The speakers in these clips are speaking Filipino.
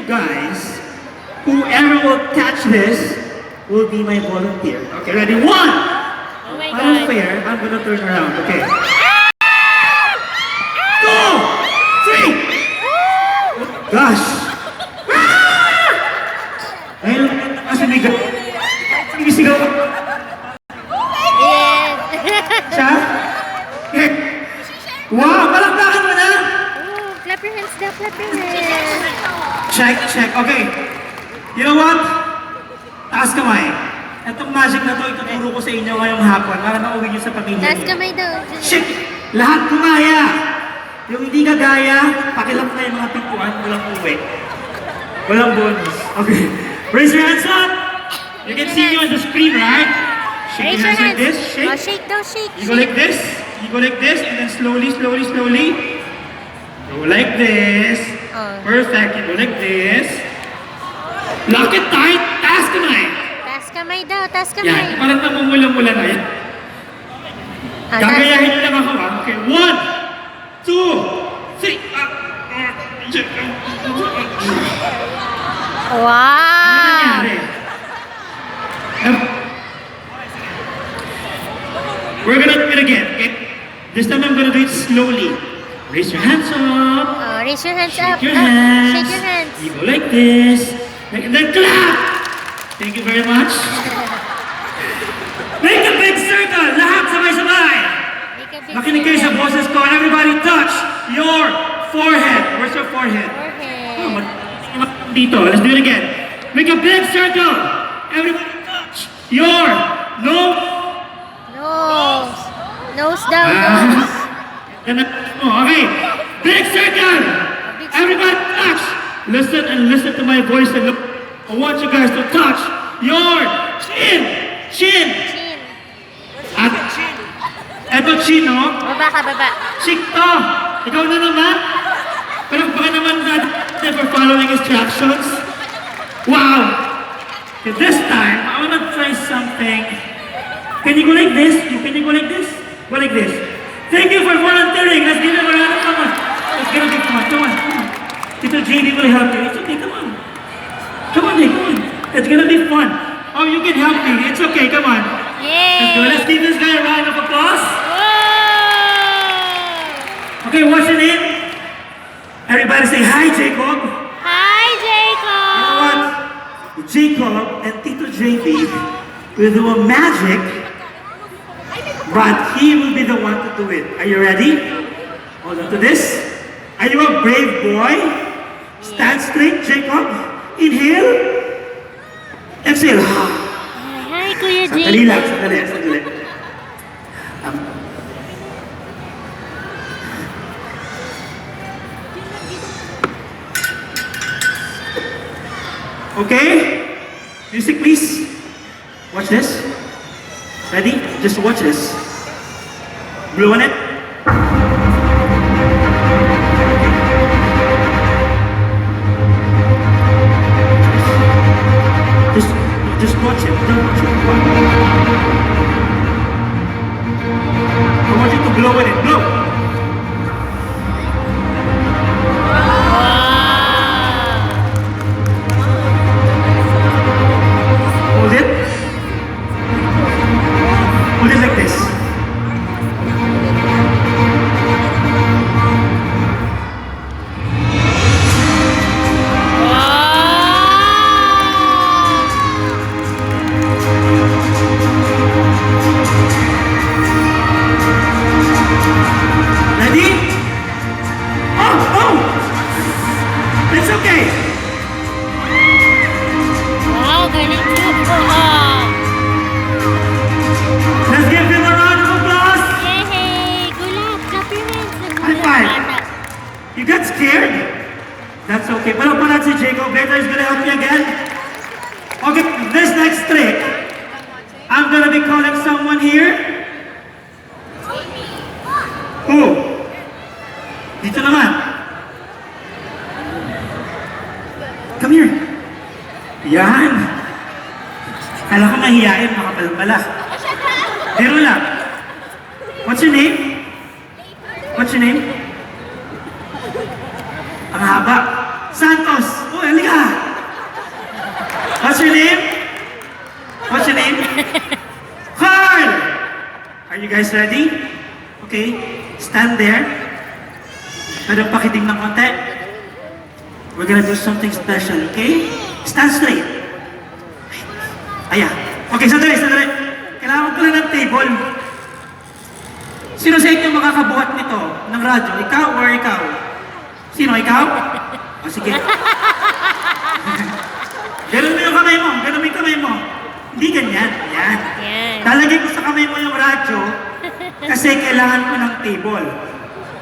you guys, whoever will catch this will be my volunteer. Okay, ready? 1! Oh my Para God. fair, I'm gonna turn around. Okay. 2! 3! Gosh! Ayun, kasi may sinisigaw ko. Yes. Siya? Okay. Wow! Palakpakan mo na! Oh, clap your hands daw, clap your hands. Check, check. Okay. You know what? Taas kamay. Itong magic na to, ituturo ko sa inyo ngayong hapon para mauwi nyo sa pamilya Taas niyo. kamay daw. Shit! Lahat kumaya! Yung hindi kagaya, pakilap na yung mga pintuan, walang uwi. Walang bonus. Okay. Raise your hands up! You can see you on the screen, right? Shake Raise your your hands like hands. this. Shake. Oh, shake daw, shake. You go like this. You go like this, and then slowly, slowly, slowly. Go like this. Oh. Perfect. You go like this. Lock it tight. Taas kamay. Taas kamay daw, taas Yan. kamay. Parang namumula-mula na yan. Ah, Gagayahin nyo lang ako, ha? Okay. 1, 2, 3. Ano Wow! nangyari? We're gonna do it again, okay? This time I'm gonna do it slowly. Raise your hands up. Oh, raise your hands up. Shake your Up. hands. Shake your hands. You go like this. And then clap! Thank you very much. Make a big circle! Lahat sabay-sabay! Make a big Makinig kayo sa circle. boses ko. Everybody touch your forehead. Where's your forehead? Oh, Forehead. dito. Let's do it again. Make a big circle. Everybody touch your nose. Nose. Nose daw, nose. Okay. Big circle. Big Everybody touch. Listen and listen to my voice and look. I want you guys to touch your chin. Chin. Chin. At eto chin, no? Baba ka, baba. Chick to. Ikaw na naman. Pero baka naman natin for following instructions. Wow. Okay, this time, I want to try something. Can you go like this? Can you go like this? Go like this. Thank you for volunteering. Let's give them a round of applause. Let's get a big one. Come on. Come on. Tito JD will help you. It's okay. Come on. Come on, come on. It's gonna be fun. Oh, you can help me. It's okay. Come on. Let's go. Yay! Let's give this guy a round of applause. Whoa! Okay, what's your name? Everybody say hi, Jacob. Hi, You know Jacob! what? Jacob and Tito JD will do a magic, but he will be the one to do it. Are you ready? Hold on to this. Are you a brave boy? Stand straight, Jacob. Inhale. Exhale. Hi, Kuya Sandali lang, Jacob. sandali. Um, Okay? Music, please. Watch this. Ready? Just watch this. Blue on it. Just watch it. Don't watch it. I want you to blow in it. Blow. Hold it. Hold it like this. Ready? Oh! It's okay. Wow, galing po. Oh. Let's give him a round of applause. Yay! Gulat! Clap your hands. High five. You got scared? That's okay. Pero pala si Jacob later is gonna help me again. Okay, this next trick, I'm gonna be calling someone here. Who? Dito naman. Come here. Yan. Kala ko mahihain, makapal pala. Biro lang. What's your name? What's your name? Ang haba. Santos. Oh, halika. guys ready? Okay, stand there. Pero pakiting ng konti. We're gonna do something special, okay? Stand straight. Ayan. Okay, sandali. Kailangan ko lang ng table. Sino sa inyo makakabuhat nito ng radyo? Ikaw or ikaw? Sino? Ikaw? O, sige. Ganun mo yung kamay mo. Hindi ganyan. Yan. Yan. Talagay ko sa kamay mo yung radyo kasi kailangan ko ng table.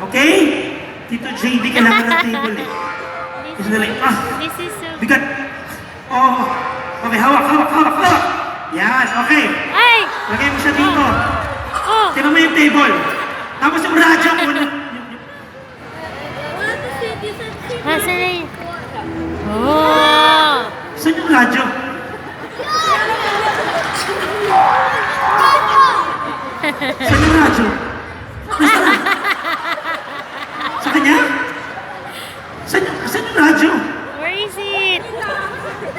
Okay? Tito JB, kailangan ng table eh. Kasi dali. This is so... Bigat. Oh. Okay, hawak. Yan, okay. Ay! Lagay mo siya dito. Oh! Tignan mo yung table. Tapos yung radyo ko. Nasaan na yun? Oh! Saan yung radyo? Saan yung radyo? Nasaan? Sa kanya? Saan yung radyo? Where is it?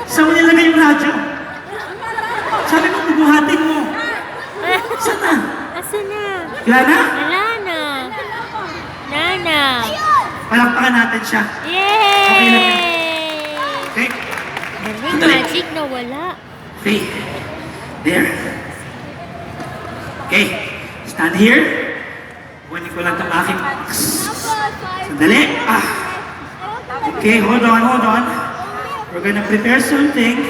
Saan mo nilagay yung radyo? Sabi mo, bubuhatin mo. Saan na? Asan na? Wala na? Wala na. Nana. Palakpakan natin siya. Yay! Okay? Galing magic na wala. Okay. There. Okay. Stand here. Kunin ko lang itong aking box. Sandali. Okay, hold on. We're gonna prepare something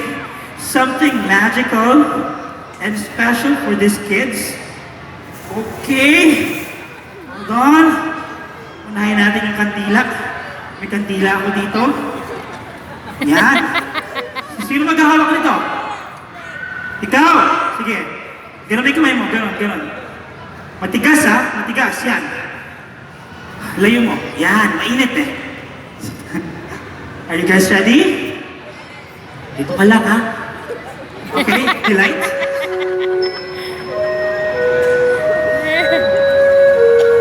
magical and special for these kids. Okay. Hold on. Unahin natin yung kandila. May kandila ako dito. Yan. Sino maghahawak nito? Ikaw! Sige. Ganon may kamay mo. Ganon. Matigas ha? Matigas. Yan. Layo mo. Yan. Mainit eh. Are you guys ready? Dito ka lang ha? Okay? Delight?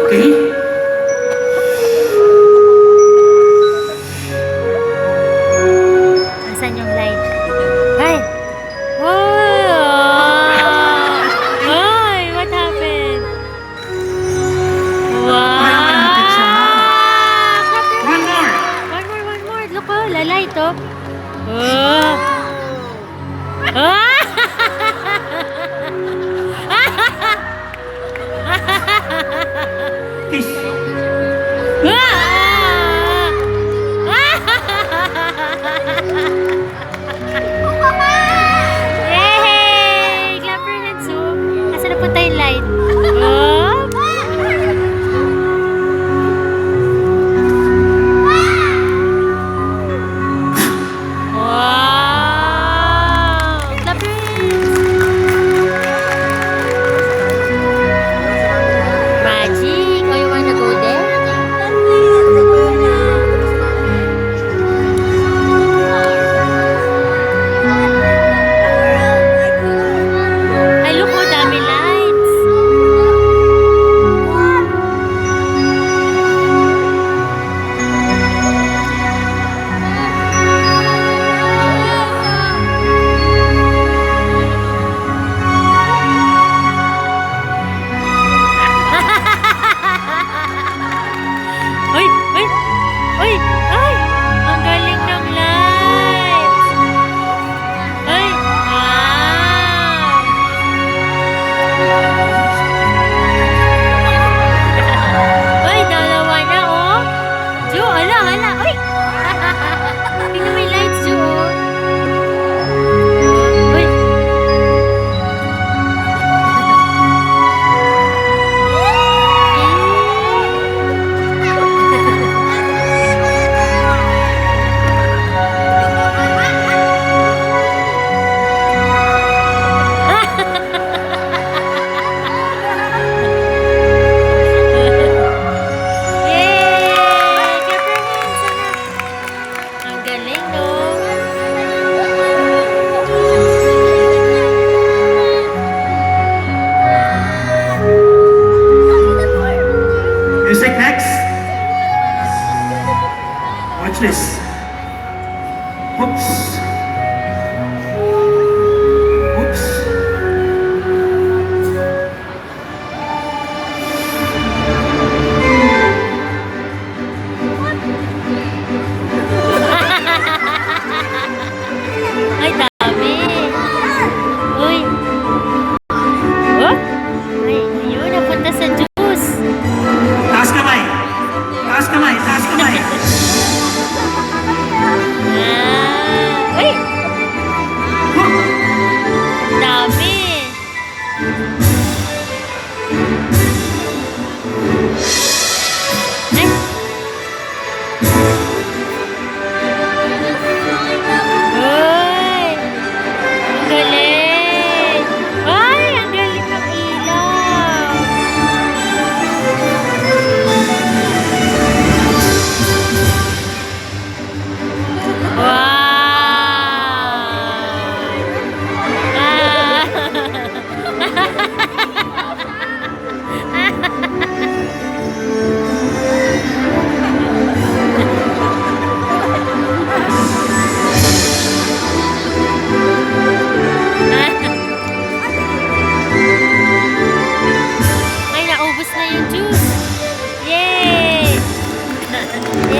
Okay? Asan yung light? Ay! Oh! Ay! What happened? Wow! Parang natin siya. One more! One more. Look oh, lalight oh. Oh! Ah! Kiss. Yay! Clap your hands, oh. Nasaan na punta yung light? Oh! Wow! Clap your hands! Magic! Oh, you wanna go there? Ay, look, oh, dami lights. Uy! Uy! Uy! Ay! Ang galing ng lights! Ay! Wow! Uy! Dalawa na, oh! Ju, hala! Uy! Tingnan mo yung lights, Ju, oh! Uy! Yay! Clap your hands, anak. Ang galing, no? Music next. Watch this. Oops. Oops. Let's go.